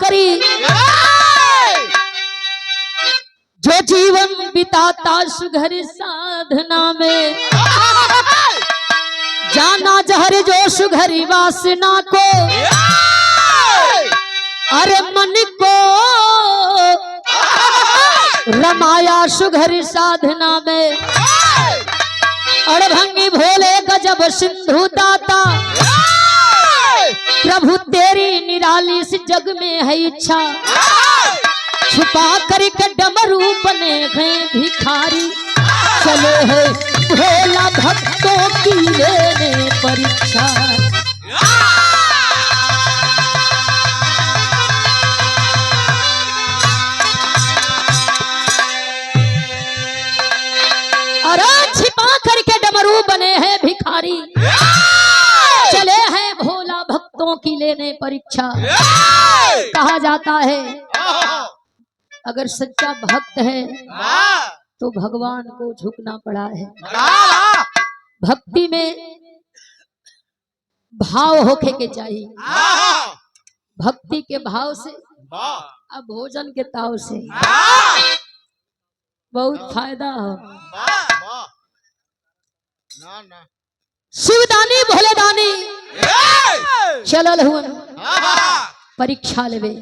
करी, जो जीवन बिताता सुघर साधना में, जाना जहर जो सुघरी वासना को, अरे मन को रमाया सुघर साधना में। अड़भंगी भोले गजब सिंधु दाता, प्रभु तेरी निराली इस जग में है इच्छा, छुपा करके डमरू बने गए भिखारी, चले है भोला भक्तों की लेने परीक्षा। अरे छिपा करके डमरू बने हैं भिखारी, चले हैं भोला भक्तों की लेने परीक्षा। कहा जाता है अगर सच्चा भक्त है तो भगवान को झुकना पड़ा है। भक्ति में भाव होके के चाहिए, भक्ति के भाव से अब भोजन के ताव से बहुत फायदा हो। शिवदानी भोलेदानी चलल हुआ परीक्षा लेवे,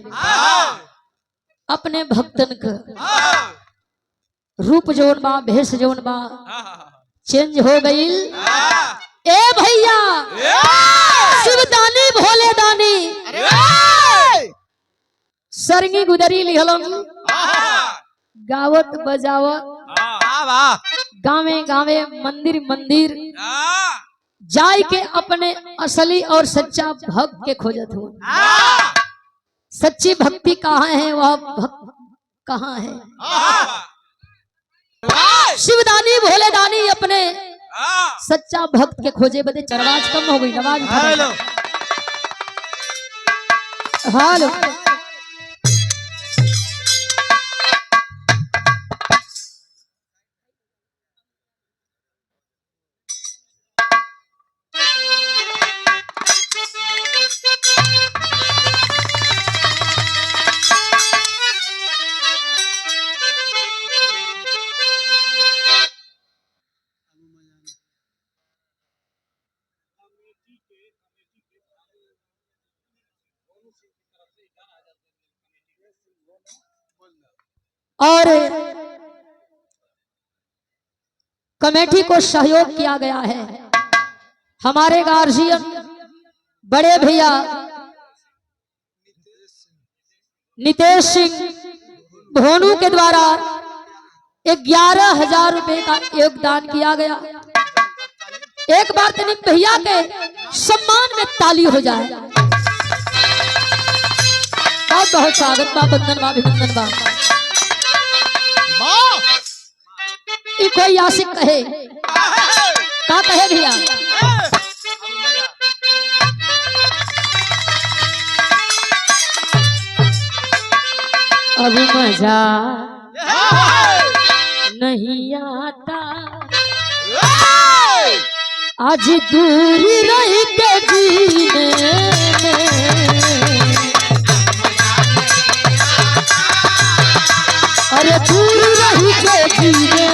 अपने भक्तन का रूप जौन बा भेष जौन बा चेंज हो गई। ए भैया शिवदानी भोलेदानी सरंगी गुदरी लिहलन, गावत बजावत गावे गावे मंदिर मंदिर जाय के अपने असली और सच्चा भक्त के खोजत हो। सच्ची भक्ति कहाँ है, वह भक्त कहाँ है। शिवदानी भोलेदानी अपने सच्चा भक्त के खोजे बदे चरवाज कम हो गई, नवाज हालो और कमेटी को सहयोग किया गया है हमारे गार्जियन बड़े भैया नितेश सिंह भोनू के द्वारा 11,000 रुपए का योगदान किया गया। एक बार तनिक भैया के सम्मान में ताली हो जाए। बहुत बहुत स्वागत बा, बंदन बा, अभिनंदन बा। कोई आशिक कहे का कहे भैया, अब मजा नहीं आता, आज दूर रह के जीने अरे दूर रह के जीने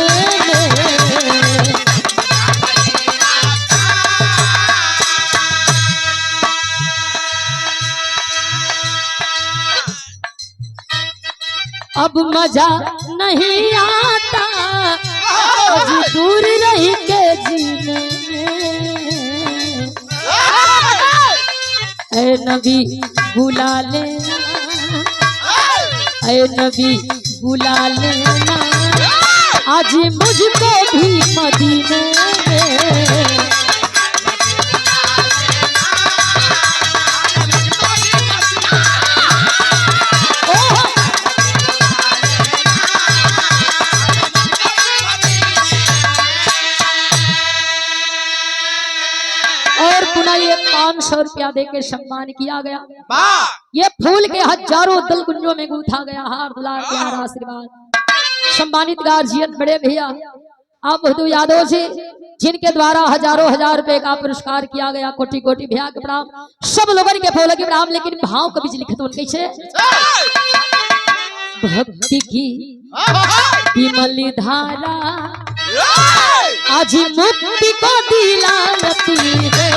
अब मजा नहीं आता, आज दूर रह के जीने ऐ नबी बुला लेना, ऐ नबी बुला लेना आज मुझको भी मदीने में। और पुनः ये 500 रुपया देके सम्मान किया गया। ये फूल के हजारों दल कुंजों में गूंथा गया हार दुलार प्यार आशीर्वाद। सम्मानित गार्जियन बड़े भैया आप बुद्धू यादव जी जिनके द्वारा हजारों हजार रुपए का पुरस्कार किया गया, कोटि कोटि भैया के प्रणाम, सब लोगों के फूलों के प्रणाम। लेकिन भाव कभी लिखत उन कैसे भक्ति की विमल धारा आज मुक्ति को दिलाती है।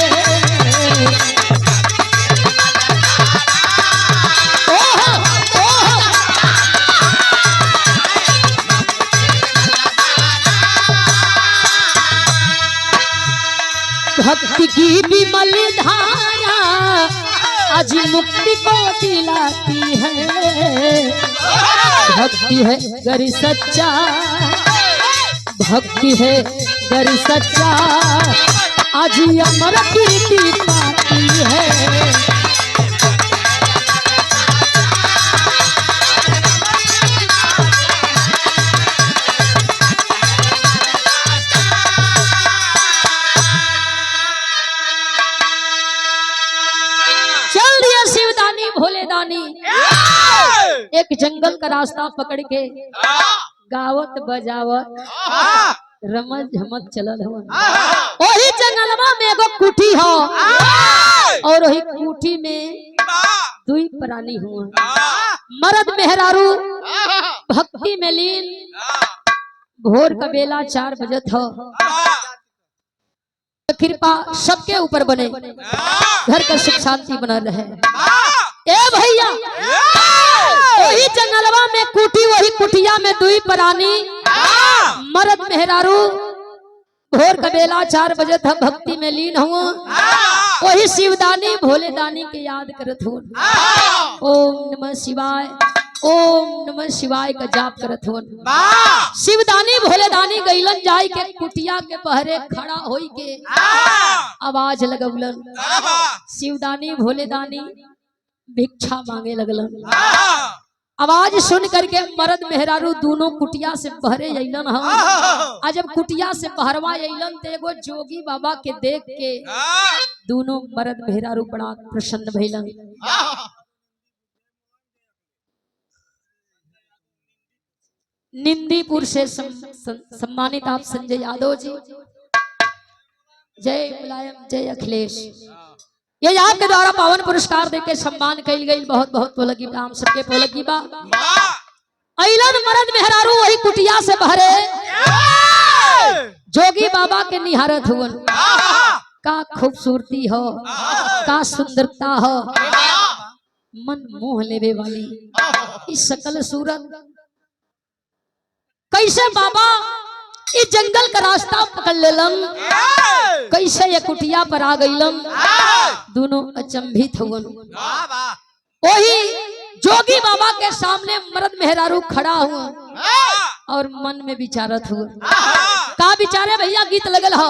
भक्ति की विमल धारा आज मुक्ति को दिलाती है। भक्ति है गर सच्चा, भक्ति है गर सच्चा आज अमर कीर्ति पाती है। एक जंगल का रास्ता पकड़ के गावत बजावत रमज झमक चलल हो। वही जंगलवा में एगो कुटी हो और वही कुटी में दुई प्राणी हुआ, मर्द मेहरारू भक्ति में लीन। भोर का बेला 4 बजे था। कृपा सबके ऊपर बने, घर का सुख शांति बना रहे। ए भैया वही जंगलवा में कुटी, वही कुटिया में दुई प्राणी मर्द मेहरारू भोर का बेला 4 बजे था भक्ति में लीन हुआ। वही शिवदानी भोले दानी के याद करत हो। ओम नमः शिवाय, ओम नमः शिवाय का जाप करत हो। शिवदानी भोले दानी गईलन जाय के कुटिया के पहरे खड़ा होई के आवाज लगवलन। शिवदानी भोले दानी भिक्षा मांगे लगलन। आवाज सुन करके मर्द मेहरारू दोनों कुटिया से बहरे अइलन। हम जब कुटिया से बहरवा अइलन तो एगो जोगी बाबा के देख के दोनों मर्द मेहरारू बड़ा प्रसन्न भइलन। निंदीपुर से सम्मानित आप संजय यादव जी, जय मुलायम, जय अखिलेश, ये आपके द्वारा पावन पुरस्कार देके सम्मान कइल गई। बहुत बहुत पोलकी नाम सबके पोलकी बा। अइलन मर्द मेहरारू वही कुटिया से बहरे जोगी बाबा के निहारत हुवन। का खूबसूरती हो, का सुंदरता हो, मन मोह लेवे वाली इस सकल सूरत। कैसे बाबा इस जंगल का रास्ता पकड़ लेलन, कैसे ये कुटिया पर आ गईलन। दोनों अचंभित हुवन। वही जोगी बाबा के सामने मर्द मेहरारू खड़ा हुआ और मन में विचारत हुआ। का विचारे भैया? गीत लगल हो।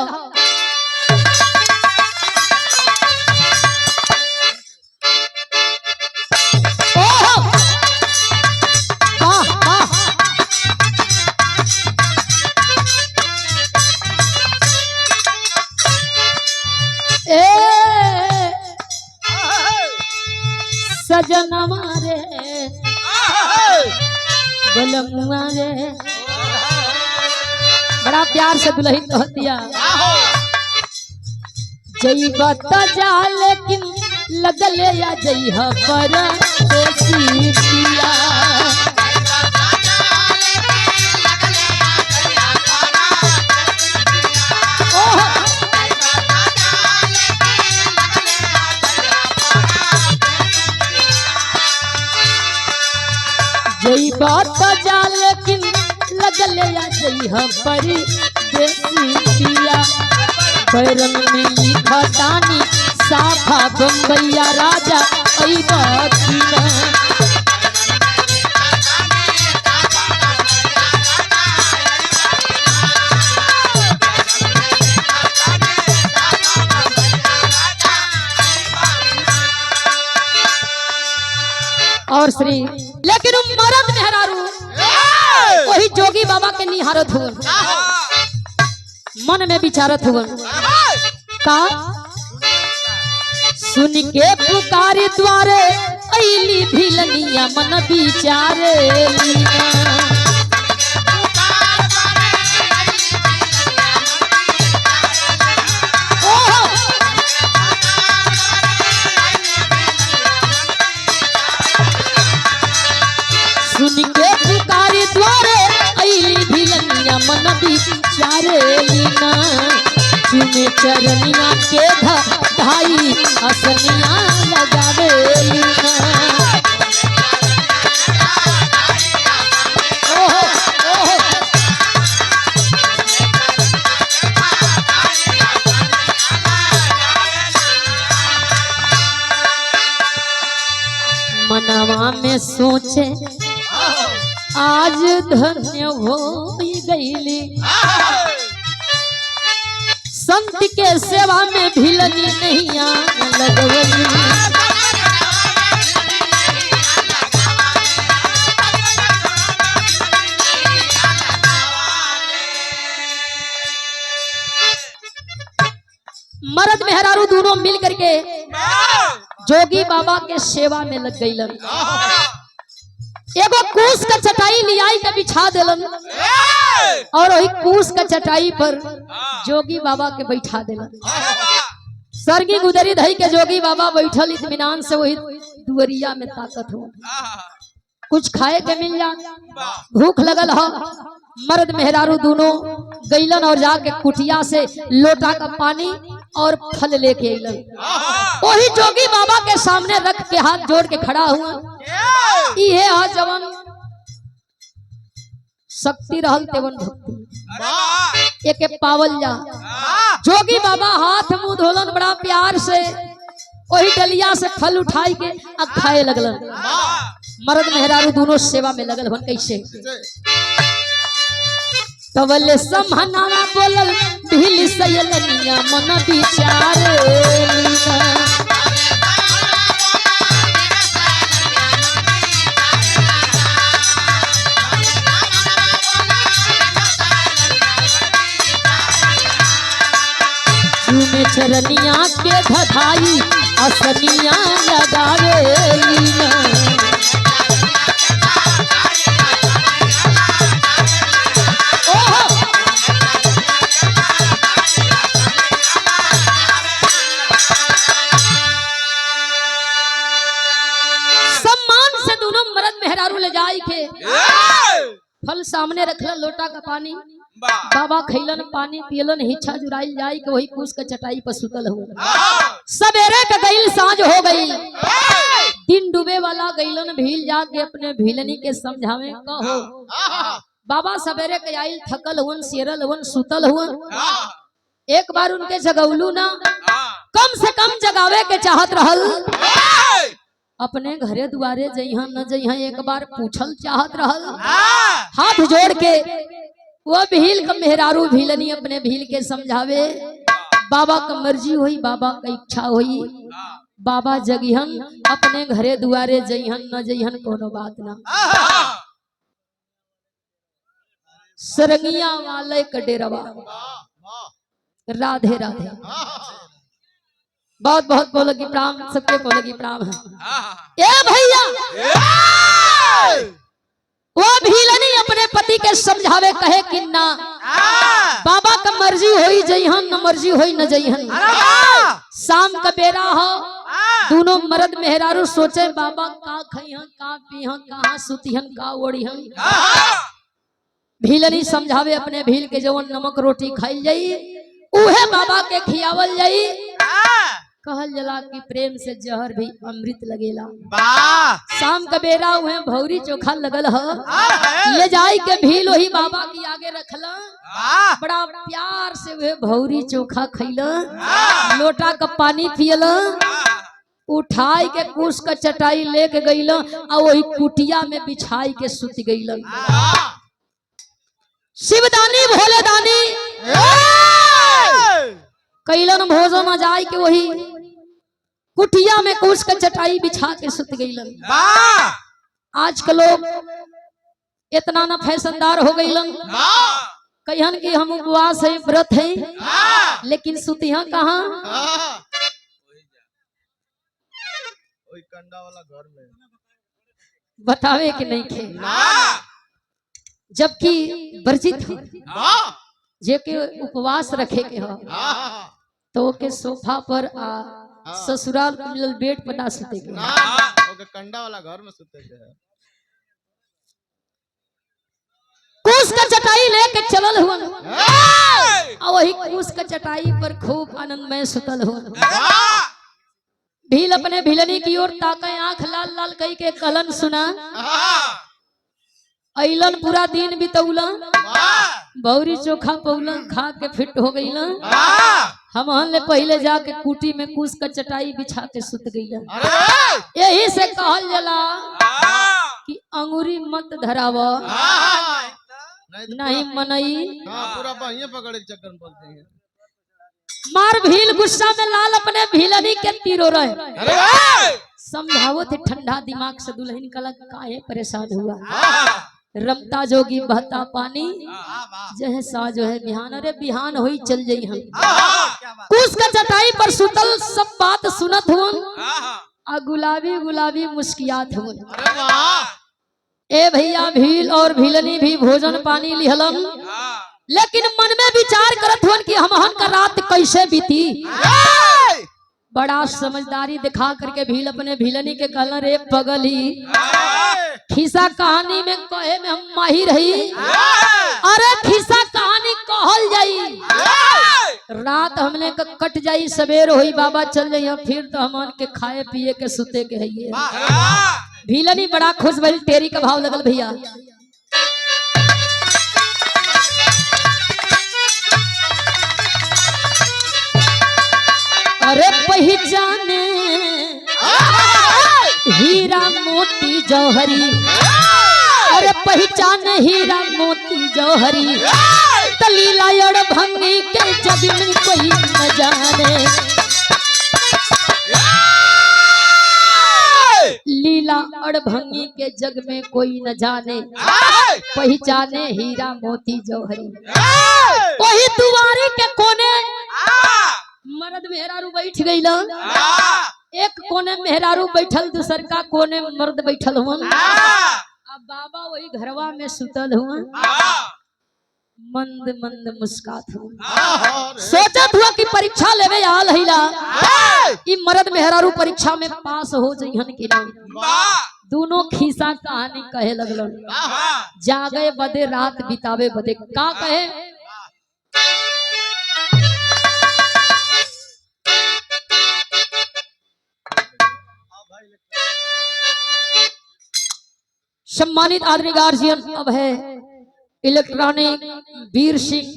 सजनवा रे बलमुआ रे, बड़ा प्यार से दुल्हन कहतिया। जई बत जा लेकिन लगले या जई पर सीतिया। जई बात जा लेकिन लगले या जई परी देसी पिया। बैरन में लिखा तानी साफा बम्बैया राजा आई बात ना। और श्री लेकिन मर्द मेहरारू वही जोगी बाबा के निहारत हुआ, मन में विचारत हुआ। का सुन के पुकारी द्वारे अली भिलनिया मन विचारे लीना। मन बिचारे लीना चुमे चरनिया के धाई असनिया लगावे लीना मनवा में सोचे आज धन्य हो गईली संत के सेवा में भिलनी नहीं लगवली मर्द मेहरारू दोनों मिल करके जोगी बाबा के सेवा में लग गईलन एगो कूस का चटाई लियाई के बिछा देलन और वही कूस का चटाई पर जोगी बाबा के बैठा देलन सरगी गुदरी धई के जोगी बाबा बैठल इत्मीनान से वही दुवरिया में ताकत हो कुछ खाए के मिल जा भूख लगल हो मर्द मेहरारू दोनों गईलन और जाके कुटिया से लोटा का पानी और फल लेके अइलन वही जोगी बाबा के सामने रख के हाथ जोड़ के खड़ा हुआ ये है जवन शक्ति रहल तेवन भक्ति एक पावल जा जोगी बाबा हाथ मुंह धोलन बड़ा प्यार से वही डलिया से फल उठाई के खाए लगलन मर्द मेहरारू दोनों सेवा में लगल हन कैसे तवले समहनावा बोलल भिल सयलनिया मन विचारे चुमे चरनिया के धधाई असनिया लगावे लीना ले जाई के फल सामने रखल लोटा का पानी बाबा खैलन पानी पियलन हिच्छा जुराइल जाई के वही कूस के चटाई पर सुतल हो सवेरे के गईल सांझ हो गई दिन डूबे वाला गईलन भील जाके अपने भीलनी के समझावे कहो बाबा सवेरे के आइल थकल हुन सेरल हुन सुतल हुन एक बार उनके जगौलू ना कम से कम जगावे के चाहत रहल अपने घरे दुआरे जइहा न जइहा एक बार पूछल चाहत रहल हाथ जोड़ के वो भील का मेहरारू भीलनी अपने भील के समझावे बाबा का मर्जी हुई बाबा का इच्छा हुई बाबा जगिहन अपने घरे दुआरे जइहन न जइहन कोनो बात ना सरंगिया वाले का डेरवा राधे राधे बहुत बहुत बोलोगी प्रणाम सबके बोलोगी प्रणाम है ए भैया वो भीलनी अपने पति के समझावे कहे कि ना बाबा का मर्जी होई जइहन न मर्जी होई न जइहन शाम का बेरा हो दोनों मर्द मेहरारू सोचे बाबा का खइहन का पीहन कहाँ सुतिहन का ओढ़िहन भीलनी समझावे अपने भील के जवन नमक रोटी खाई जाई उहे बाबा के खियावल जाई कहल जला की प्रेम से जहर भी अमृत लगेला शाम का बेरा हुए भौरी चोखा लगल ह ले जाई के भील वही बाबा की आगे रखला बड़ा प्यार से वह भौरी चोखा खैला लोटा का पानी पियला उठाई के कुश का चटाई लेके गईला और वही कुटिया में बिछाई के सुत गईला शिवदानी भोलेदानी कैलन भोजन जाय के वही कुटिया में कुछ का चटाई बिछा के सुत गईलन आज के लोग इतना ना फैशनदार हो गईलन कहन कि हम उपवास है व्रत है लेकिन सुतिहा कहाँ कंडा वाला घर में बतावे कि नहीं खे जबकि वर्जित जे के उपवास रखे के हो तो के सोफा पर ससुराल के मिलल बेड पर ना सुते के ओके कंडा वाला घर में सुते के कुछ कूस का चटाई लेके चलल हुआ और वही कूस का चटाई पर खूब आनंद में सुतल हुआ। भील अपने भिलनी की ओर ताके आंख लाल लाल कई के कलन सुना। अइलन पूरा दिन बितौला, बौरी चोखा पौलन, खा के फिट हो गई। हम ने पहले जाके कुटी में कूस का चटाई बिछा के सुत गई। यही से कहल जाला कि अंगूरी मत धराव, नहीं मनई पूरा बाहिया पकड़े के चक्कर में बोलते हैं। मार भील गुस्सा में लाल अपने भीलनी के तीरो रहे। समझावो थे ठंडा दिमाग से दुल्हन कला काहे परेशान हुआ। रमता जोगी बहता पानी जह सा जो है बिहान, अरे बिहान होई चल जाई हम। कूस का चटाई पर सुतल सब बात सुनत हुआ आ गुलाबी गुलाबी मुस्कियात हुआ। ए भैया भील और भीलनी भी भोजन पानी लिहलन, लेकिन मन में विचार करत हुआ कि हमहन का रात कैसे बीती। बड़ा समझदारी दिखा करके भील अपने भीलनी के कहलन, रे पगली खिस्सा कहानी में कहे में हम माहिर रही। अरे खिस्सा कहानी कहल जाई, रात हमने कट जाई, सवेर होई बाबा चल जाइए, फिर तो हमन के खाए पिए के सुते के है। भीलनी बड़ा खुश भइल, टेरी का भाव लगल भैया। अरे पहचाने हीरा मोती जौहरी, अरे पहचाने हीरा मोती जौहरी, तलीला अड़ भंगी के जग में कोई न जाने। लीला अड़भंगी के जग में कोई न जाने, पहचाने हीरा मोती जौहरी। वही दुआरे के कोने मर्द मेहरारू बैठ गई, एक कोने मेहरारू बैठल, दूसर का कोने मर्द बैठल हुआ। अब बाबा वही घरवा में सुतल हुआ, मंद मंद मुस्कात हुआ, सोचत हुआ कि परीक्षा लेवे आल हिला, ई मर्द मेहरारू परीक्षा में पास हो जइहन कि नहीं। दोनों खिस्सा कहानी कहे लगलन, जागे बदे रात बितावे बदे। का कहे, सम्मानित आदरणीय गार्जियन अब है इलेक्ट्रॉनिक वीर सिंह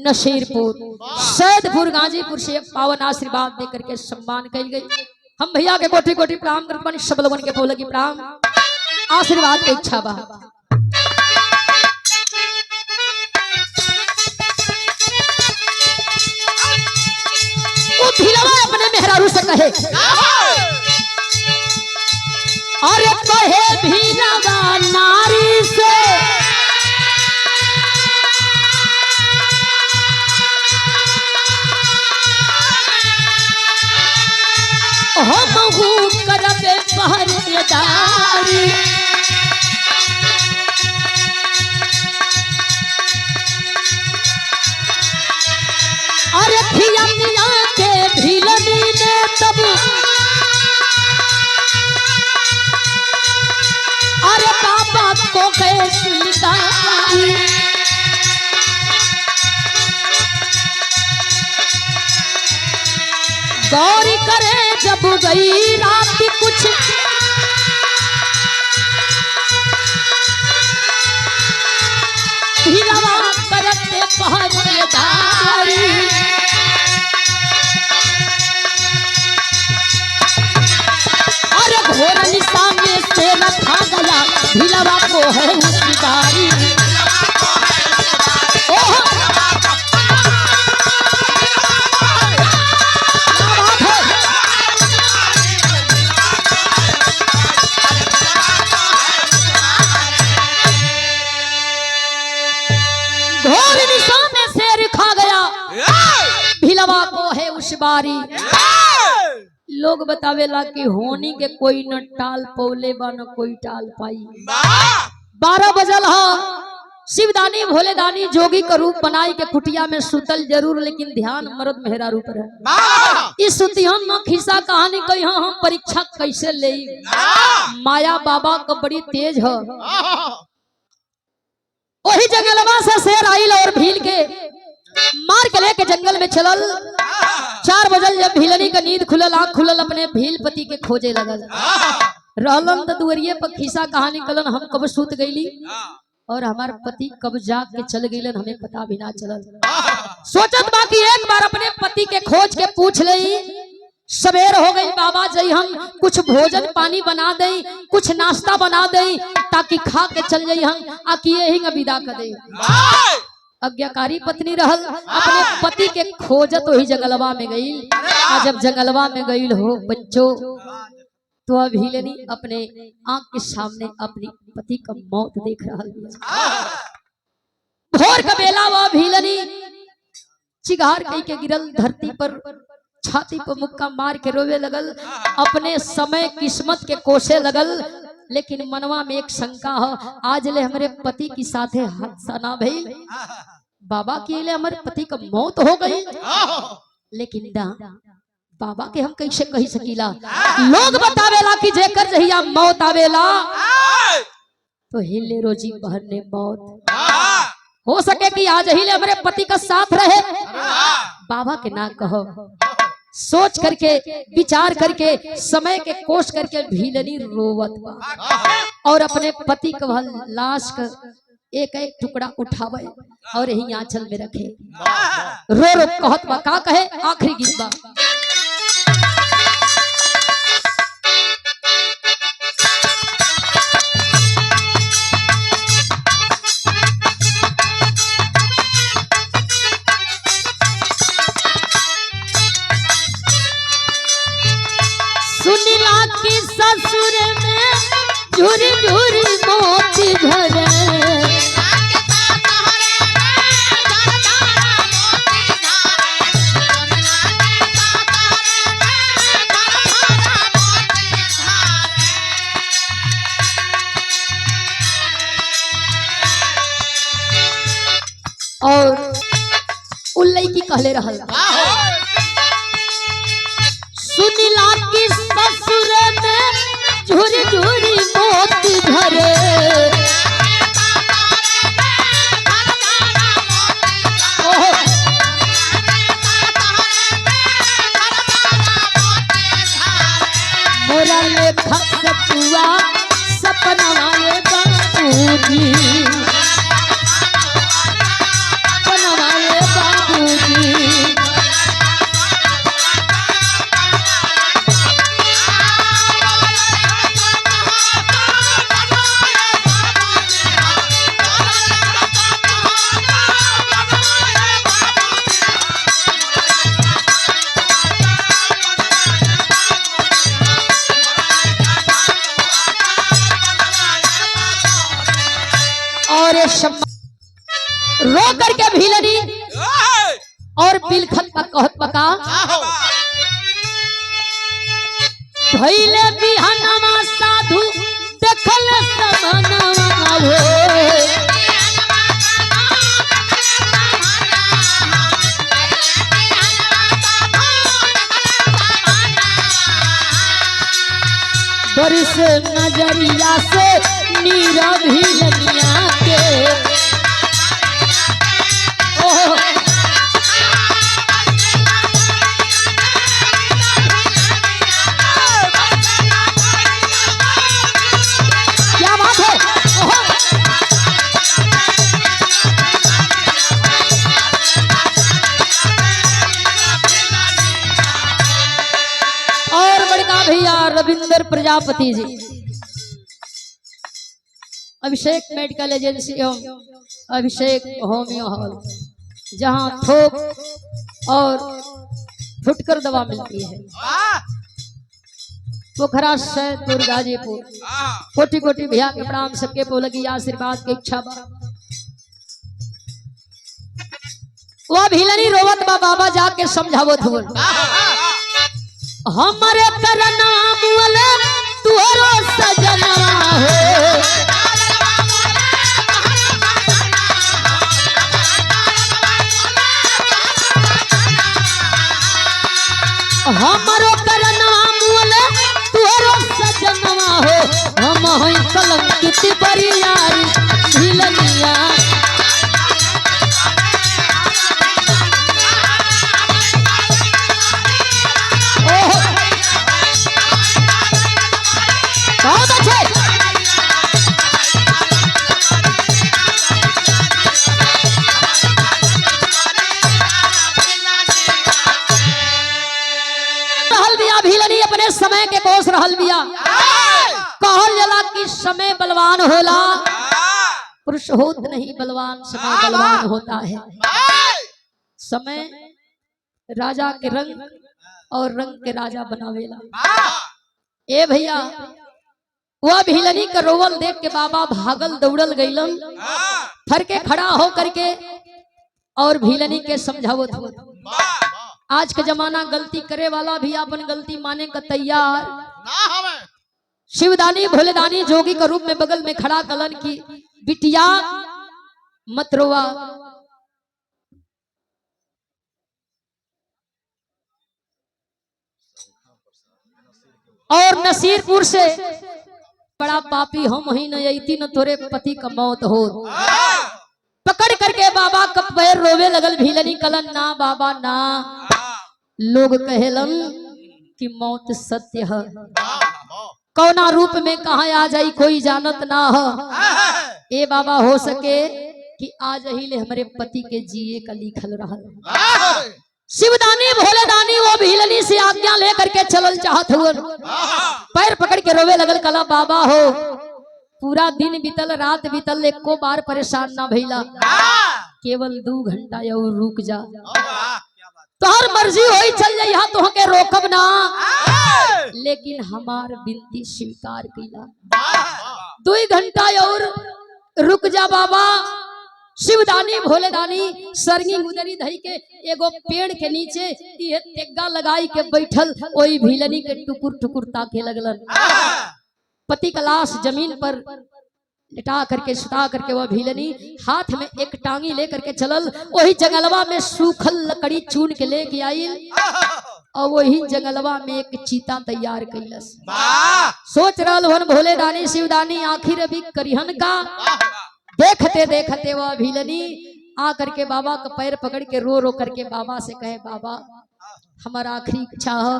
नशीरपुर सैदपुर गाजीपुर से पावन आशीर्वाद देकर के सम्मान कल गई। हम भैया के कोटि कोटि प्रणाम करत बानी, सब लोगन के बोल की प्रणाम आशीर्वाद के इच्छा बा। वो भिलवा अपने मेहरारू से कहे, अरे कहे भीलवा नारी से हम करबे पहरेदारी। अरे थिया मिया के भीलनी ने तब, अरे बाबा को कैसी निकाली। गौरी करे जब गई रात कुछ, भिलवा करते पहरेदारी। अरे घोर निशा में से रखा गया, भिलवा को है उसकी बारी। घोर निशा में से रखा गया, भिलवा को है उस बारी। लोग बतावेला कि होनी के कोई न टाल पौले बा न कोई टाल पाई। 12 बजल हा, शिवदानी भोलेदानी जोगी का रूप बनाई के कुटिया में सुतल जरूर, लेकिन ध्यान मर्द मेहरारू पर है। इस सुतिहन न खिस्सा कहानी कही हम परीक्षा कैसे ले। माया बाबा का बड़ी तेज है, वही जंगलवा से शेर आइल और भील के मार के लेके जंगल में चलल। 4 बजल जब भीलनी का नींद खुलल, आंख खुलल, अपने भील पति के खोजे लगल। रहलन तो दुवरिये पर खिस्सा कहानी कलन, हम कब सूत गईली और हमार पति कब जाग के चल गईलन, हमें पता भी ना चलल। सोचत बाकी एक बार अपने पति के खोज के पूछ लई। सवेर हो गई, बाबा जई हम कुछ भोजन पानी बना दई, कुछ नाश्ता बना दई, ताकि खा के चल जाई हम, आकि यही विदा कर दई। आज्ञाकारी पत्नी रहल, अपने पति के खोजत वही जंगलवा में गई। जब जंगलवा में गई हो बच्चों, तो अभिलनी अपने आंख के सामने अपनी पति का मौत देख रहा। भोर का बेला वह अभिलनी चिगार कई के गिरल धरती पर, छाती पर मुक्का मार के रोवे लगल, अपने समय किस्मत के कोसे लगल। लेकिन मनवा में एक शंका है, आज ले हमारे पति की साथे हादसा ना भइल, बाबा के लिए हमारे पति का मौत हो गई। लेकिन ना बाबा के हम कैसे कही सकीला। लोग बतावेला कि जेकर जहिया मौत आवेला तो हिले रोजी बहरने मौत हो सके कि आज ही ले हमारे पति का साथ रहे, बाबा के ना कहो। सोच करके विचार करके समय के कोष करके भीलनी रोवत बा और अपने पति का लाश का एक एक टुकड़ा उठावे और यही आंचल में रखे। रो रो कहत बा, का कहे आखिरी गीत बा। सुनिला कि ससुर में झुरी झुरी मोती भरे, और उल्लई की कहले रहल। सुनिला कि ससुर में झुरी झुरी मोती भरे, मोरा लेखा सतुआ सपना ये बाबूजी, सपना ये बाबूजी। और रो करके भीलनी और बिलखत का कहत बका, भइले बिहनवा साधु देखल समनवा हो, बरिस नजरिया से नीरा भीलनिया के। क्या बात है। और बड़का भैया रविंद्र प्रजापति जी, अभिषेक मेडिकल एजेंसी एवं अभिषेक होमियो हॉल, जहां थोक और फुटकर दवा मिलती है। पोखरा सैदपुर गाजीपुर। कोटि कोटि भैया के प्रणाम, सबके बोलगी आशीर्वाद की इच्छा बा। वो भीलनी रोवत बा, बाबा जाके समझावत हो, हमारे करना मुअले तुहरो सजनवा हो, हमारो करना मुअले तुहरो सजनवा हो, हम होई कलंकित बरियारी भीलनिया रहल बिया। कहल जला कि समय बलवान होला, पुरुष होत नहीं बलवान, समय बलवान होता है। समय राजा के रंग और रंग के राजा बनावेला। ए भैया, वह भिलनी का रोवल देख के बाबा भागल दौड़ल गईलन, फर के खड़ा हो करके और भिलनी के समझावत हो। आज के जमाना गलती करे वाला भी अपन गलती माने का तैयार। शिवदानी भोलेदानी जोगी के रूप में बगल में खड़ा कलन की बिटिया मत रोवा। और नसीरपुर से बड़ा पापी हम ही न यती न तोरे पति का मौत हो। पकड़ करके बाबा का पैर रोवे लगल भिलनी कलन, ना बाबा ना, लोग कहेलन कि मौत सत्य है, कौना रूप में कहाँ आ जाई कोई जानत ना है। ए बाबा हो सके कि आज ही ले हमारे पति के जिए का लिखल रहल। शिवदानी भोलेदानी वो भिलनी से आज्ञा लेकर के चलल चाहत हुए, पैर पकड़ के रोवे लगल कला, बाबा हो पूरा दिन बीतल रात बीतल एको बार परेशान ना भइला, केवल 2 घंटा और रुक जा, तोहर मर्जी होई चल जाइहा, तोहके रोकब ना, लेकिन हमार विनती स्वीकार कइला, 2 घंटा और रुक जा बाबा। शिवदानी भोलेदानी सरगी गुदरी धई के एगो पेड़ के नीचे ये तेगा लगाई के बैठल, ओई भिलनी के टुकुर टुकुर ताके लगलन। पति का लाश जमीन पर लिटा करके सुता करके वह भिलनी हाथ में एक टांगी लेकर के चलल, वही जंगलवा में सूखल लकड़ी चून के लेके आई और वही जंगलवा में एक चीता तैयार कैलस। सोच रहल हन भोलेदानी शिवदानी आखिर अभी करिहन का। देखते देखते वह भिलनी आकर के बाबा का पैर पकड़ के रो रो करके बाबा से कहे, बाबा हमारा आखिरी इच्छा है,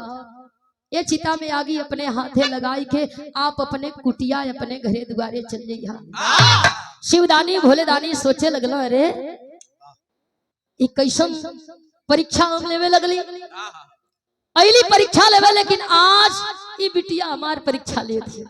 ये चिता में आगी अपने हाथे लगाई के आप अपने कुटिया अपने घरे दुआरे चल जाइए। शिवदानी भोलेदानी सोचे लगल, अरे ये कैसन परीक्षा हम लेवे लगली, अली परीक्षा लेवे, लेकिन आज ये बिटिया हमार परीक्षा ले थी।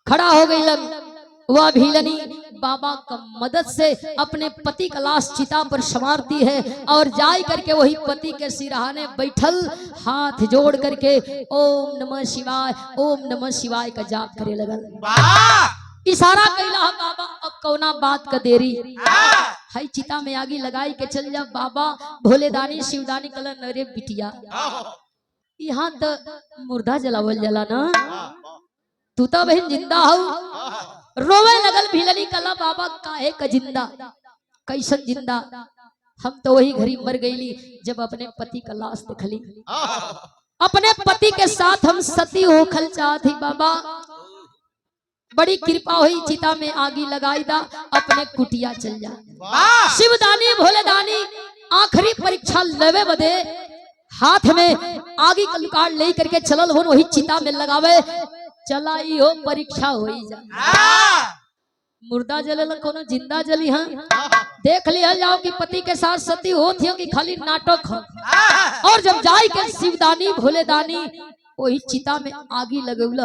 खड़ा हो गई लग वह भिलनी बाबा का मदद से अपने पति का लाश चिता पर संवारती है और जाई करके वही पति के सिरहाने बैठल हाथ जोड़ करके ओम नमः शिवाय ओम नमः शिवाय का जाप करे लगल। इशारा कैला बाबा अब कौना बात का देरी है, चिता में आगी लगाई के चल जा। बाबा भोलेदानी शिवदानी कलन, अरे बिटिया यहाँ तो मुर्दा जलावल जला ना, तू तो बहन जिंदा हो। रोवे लगल भिलनी कला, बाबा काहे का जिंदा, कैसन जिंदा, हम तो वही घड़ी मर गईली जब अपने पति का लाश देखली, अपने पति के साथ हम सती होखल चाहती। बाबा बड़ी कृपा हुई, चिता में आगी लगाई दा, अपने कुटिया चल जा। शिवदानी भोलेदानी आखिरी परीक्षा लेवे बदे हाथ में आगी का लुकार ले करके चलल हो, वही चिता में लगावे चलाई हो परीक्षा हो जा। मुर्दा जले कोनो जिंदा जली हाँ, देख लिया जाओ कि पति के साथ सती होती हो कि खाली नाटक हो। और जब जाई के शिवदानी भोलेदानी वही चिता में आगी लगौल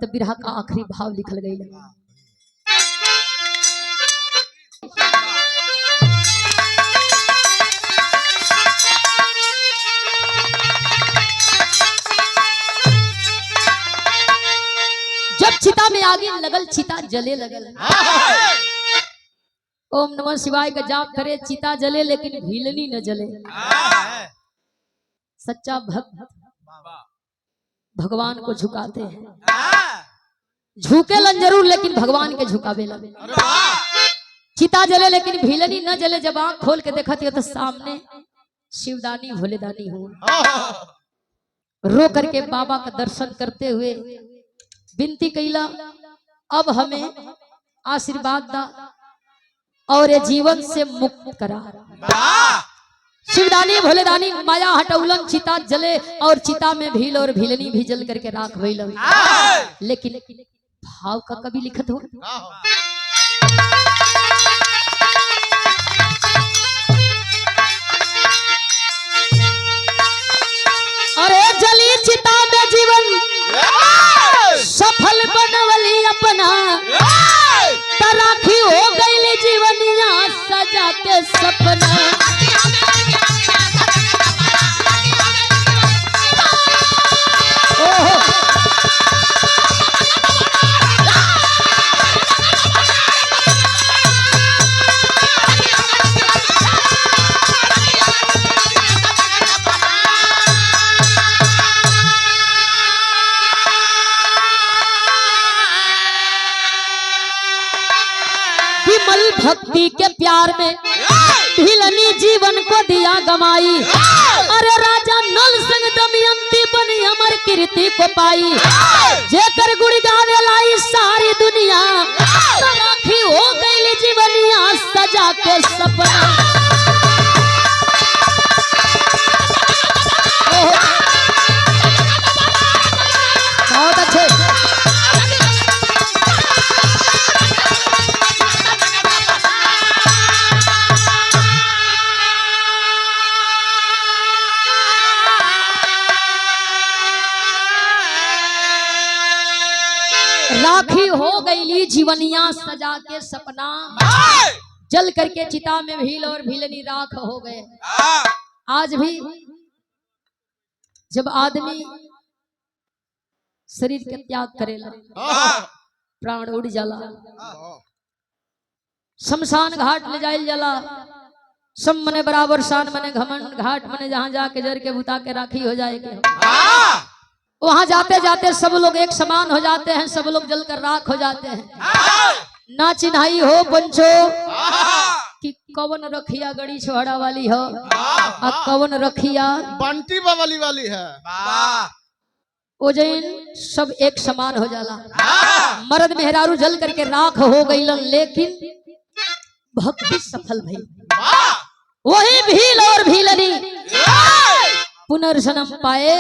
तो बिरहा का आखिरी भाव लिखल गई। जब चिता में आगे लगल चिता जले लगल, ओम नमः शिवाय का जाप करे चिता जले लेकिन भिलनी न जले। सच्चा भक्त भगवान को झुकाते हैं, झुके लन जरूर लेकिन भगवान के झुकावे लगे। चिता जले लेकिन भिलनी न जले। जब आंख खोल के देखा तो सामने शिवदानी भोलेदानी हो, रो करके बाबा का दर्शन करते हुए विनती कैला, अब हमें आशीर्वाद दा और ये जीवन से मुक्त करा। शिवदानी भोलेदानी माया हटौलन, चिता जले और चिता में भील और भिलनी भी जल करके राख भइलन। लेकिन भाव का कभी लिखत हो, अरे जली चिता में जीवन के सपना। ओहो विमल भक्ति के प्यार में भिलनी जीवन को दिया गमाई। अरे राजा नल संग दमयंती बनी अमर कीर्ति को पाई। जेकर गुण गावे लाई सारी दुनिया, राखी हो गई जीवनिया सजा के सपना। बहुत अच्छे। राखी हो गईली जीवनिया सजा के सपना। जल करके चिता में भील और भीलनी राख हो गए। आज भी जब आदमी शरीर के त्याग करेला, प्राण उड़ जाला, शमशान घाट ले जाइल जाला। सम मने बराबर शान मने घमंड, घाट मने जहाँ जाके जर के बुता के राखी हो जाए के। वहां जाते जाते सब लोग एक समान हो जाते हैं, सब लोग जलकर राख हो जाते हैं। ना चिन्हाई हो पंचो कि कौन रखिया गड़ी छोड़ा वाली हो और कौन रखिया बंटी बवाली वाली है। ओ जैन सब एक समान हो जाला। मर्द मेहरारू जल करके राख हो गई, लेकिन भक्ति सफल भई। वही भील और भीलनी पुनर्जन्म पाए।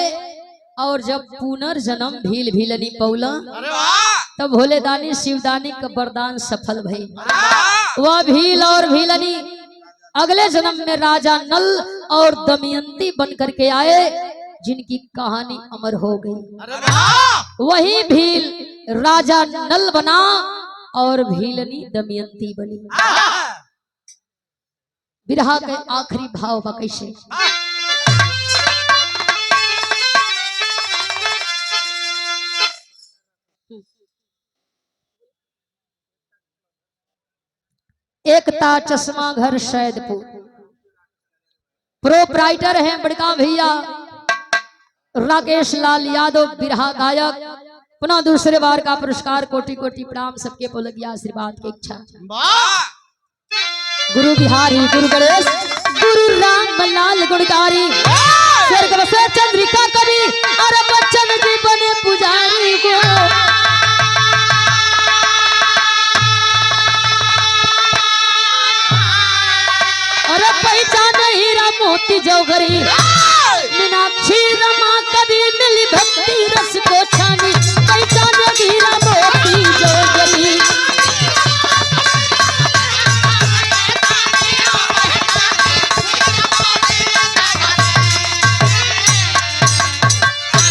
और जब पुनर्जन्म भील भीलनी पौला, तब भोले दानी शिवदानी का वरदान सफल भई। वह भील और भीलनी अगले जन्म में राजा नल और दमयंती बन करके आए, जिनकी कहानी अमर हो गई। वही भील राजा नल बना और भीलनी दमयंती बनी। बिरहा के आखिरी भाव बा कैसे। एकता चश्मा घर सैदपुर, प्रोप्राइटर हैं बड़का भैया राकेश लाल यादव, बिरहा गायक। पुनः दूसरे बार का पुरस्कार, कोटि कोटि प्रणाम सबके बोलगिया आशीर्वाद की इच्छा। गुरु बिहारी, गुरु गणेश, गुरु राम लाल गुणकारी, स्वर्ग बसे चंद्रिका कवि और बच्चन जी बने पुजारी को। अरे पहचान हीरा मोती जौहरी, मीनाक्षी रमा कभी मिली भक्ति रस को